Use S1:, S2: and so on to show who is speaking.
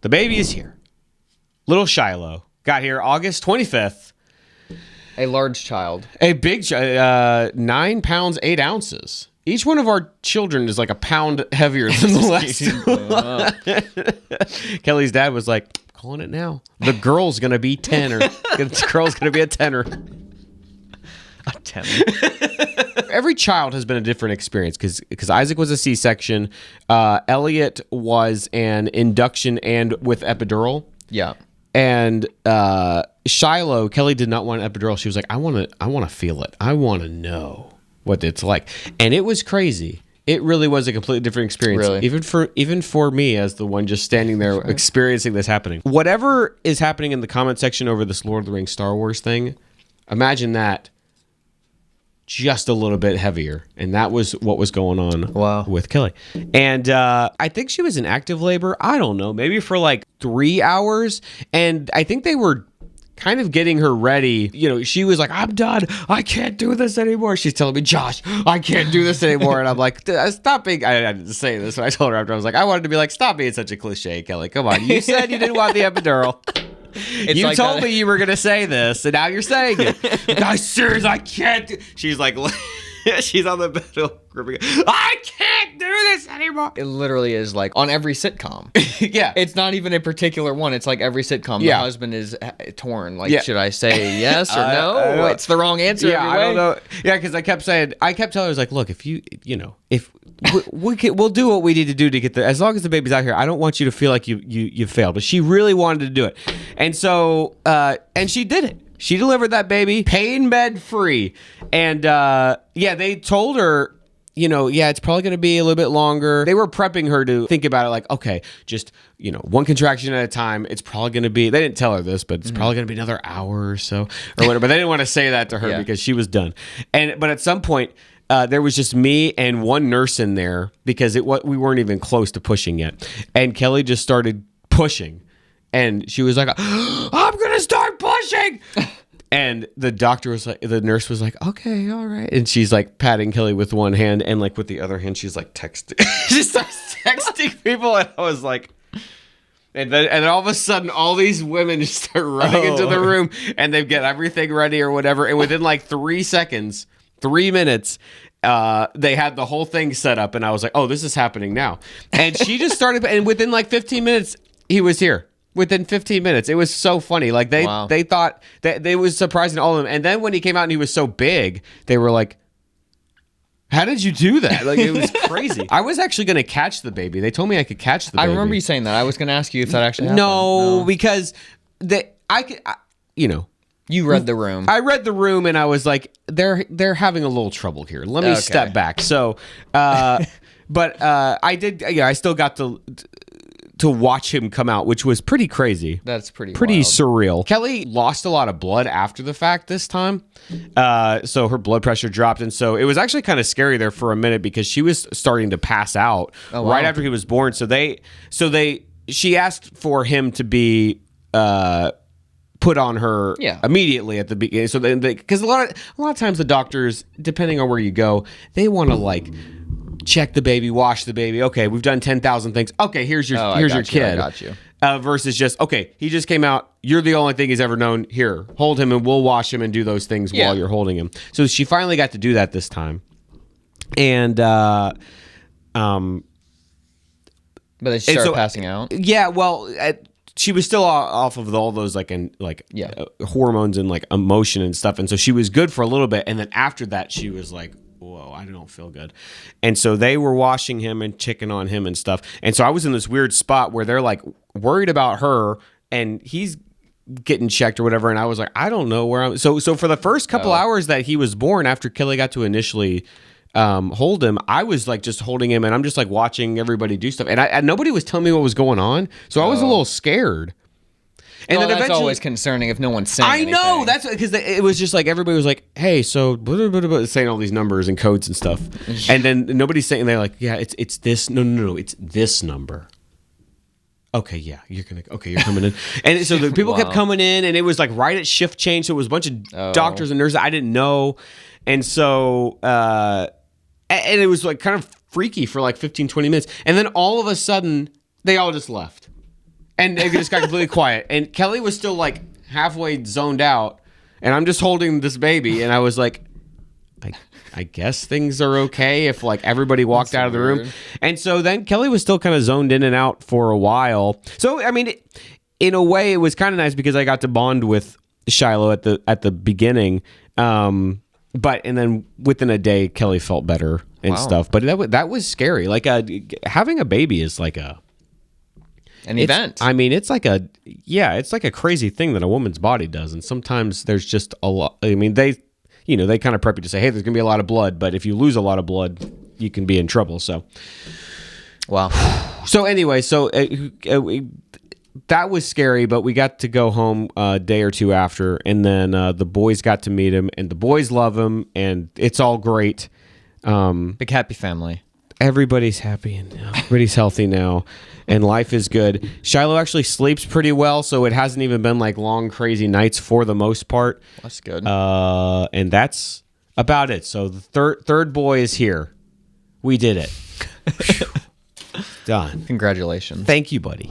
S1: The baby is here. Little Shiloh got here August 25th.
S2: A large child.
S1: A big 9 pounds, 8 ounces. Each one of our children is like a pound heavier than the last. Kelly's dad was like, calling it now. The girl's going to be 10 or the girl's going to be a tenor.
S2: A tenor.
S1: Every child has been a different experience because Isaac was a C-section. Elliot was an induction and with epidural.
S2: Yeah.
S1: And Shiloh, Kelly did not want an epidural. She was like, I want to feel it. I want to know what it's like. And it was crazy. It really was a completely different experience.
S2: Really?
S1: Even for me as the one just standing there experiencing this happening. Whatever is happening in the comment section over this Lord of the Rings Star Wars thing, imagine that just a little bit heavier. And that was what was going on with Kelly. And I think she was in active labor. I don't know, maybe for like 3 hours. And I think they were kind of getting her ready. You know, she was like, I'm done. I can't do this anymore. She's telling me, Josh, I can't do this anymore. And I'm like, stop being, I didn't say this. When I told her after, I was like, I wanted to be like, stop being such a cliche, Kelly. Come on. You said you didn't want the epidural. You like told me you were going to say this, and now you're saying it. I serious, I can't do. She's like, she's on the bed gripping. I can't do this anymore.
S2: It literally is like on every sitcom.
S1: Yeah.
S2: It's not even a particular one. It's like every sitcom.
S1: Yeah.
S2: The husband is torn. Like, should I say yes or no? It's the wrong answer.
S1: Yeah,
S2: every way.
S1: I don't know. Yeah, because I kept telling her, I was like, look, if we'll do what we need to do to get there. As long as the baby's out here, I don't want you to feel like you failed. But she really wanted to do it. And so, and she did it. She delivered that baby pain med free. And they told her, it's probably going to be a little bit longer. They were prepping her to think about it like, okay, just, one contraction at a time. It's probably going to be, they didn't tell her this, but it's probably going to be another hour or so or whatever. But they didn't want to say that to her because she was done. But at some point, there was just me and one nurse in there because we weren't even close to pushing yet. And Kelly just started pushing. And she was like, I'm going to start pushing. And the nurse was like, okay, all right. And she's like patting Kelly with one hand and like with the other hand, she's like texting. She starts texting people. And I was like, and then all of a sudden, all these women just start running into the room and they get everything ready or whatever. And within like 3 minutes, they had the whole thing set up. And I was like, oh, this is happening now. And she just started, and within like 15 minutes, he was here. Within 15 minutes. It was so funny. Like they thought that they was surprising all of them. And then when he came out and he was so big, they were like, how did you do that? Like it was crazy. I was actually going to catch the baby. They told me I could catch the baby.
S2: I remember you saying that. I was going to ask you if that actually happened.
S1: No, because
S2: you read the room.
S1: I read the room and I was like, they're having a little trouble here. Let me step back. So, but I did, I still got to watch him come out, which was pretty crazy.
S2: That's pretty wild.
S1: Surreal. Kelly lost a lot of blood after the fact this time. So her blood pressure dropped. And so it was actually kind of scary there for a minute because she was starting to pass out right after he was born. She asked for him to be put on her immediately at the beginning. So then because a lot of times the doctors, depending on where you go, they want to like check the baby, wash the baby. Okay, we've done 10,000 things. Okay, here's your kid.
S2: I got you.
S1: Versus just, okay, he just came out. You're the only thing he's ever known. Here, hold him and we'll wash him and do those things while you're holding him. So she finally got to do that this time. And,
S2: but then she started passing out?
S1: Yeah, well, she was still off of all those hormones and like emotion and stuff. And so she was good for a little bit. And then after that, she was like, whoa, I don't feel good. And so they were washing him and checking on him and stuff. And so I was in this weird spot where they're like worried about her and he's getting checked or whatever. And I was like, I don't know where I'm. So for the first couple hours that he was born, after Kelly got to initially hold him, I was like just holding him and I'm just like watching everybody do stuff. And nobody was telling me what was going on. So I was a little scared.
S2: And then that's always concerning if no one's saying anything.
S1: I know. That's because it was just like everybody was like, hey, so blah, blah, blah, saying all these numbers and codes and stuff. And then nobody's saying, they're like, yeah, it's this. No, it's this number. Okay, yeah, you're coming in. And so the people kept coming in and it was like right at shift change. So it was a bunch of doctors and nurses I didn't know. And so, and it was like kind of freaky for like 15, 20 minutes. And then all of a sudden, they all just left. And it just got completely quiet. And Kelly was still like halfway zoned out. And I'm just holding this baby. And I was like, I guess things are okay if like everybody walked out of the room. And so then Kelly was still kind of zoned in and out for a while. So, I mean, in a way, it was kind of nice because I got to bond with Shiloh at the beginning. And then within a day, Kelly felt better and stuff. But that was scary. Like having a baby is like an
S2: event.
S1: I mean, it's like a crazy thing that a woman's body does. And sometimes there's just a lot. I mean, they kind of prep you to say, hey, there's going to be a lot of blood. But if you lose a lot of blood, you can be in trouble. So,
S2: wow.
S1: So anyway, that was scary, but we got to go home a day or two after. And then the boys got to meet him. And the boys love him. And it's all great.
S2: Big happy family.
S1: Everybody's happy and everybody's healthy now. And life is good. Shiloh actually sleeps pretty well, so it hasn't even been like long, crazy nights for the most part.
S2: That's good.
S1: And that's about it. So the third boy is here. We did it. Done.
S2: Congratulations.
S1: Thank you, buddy.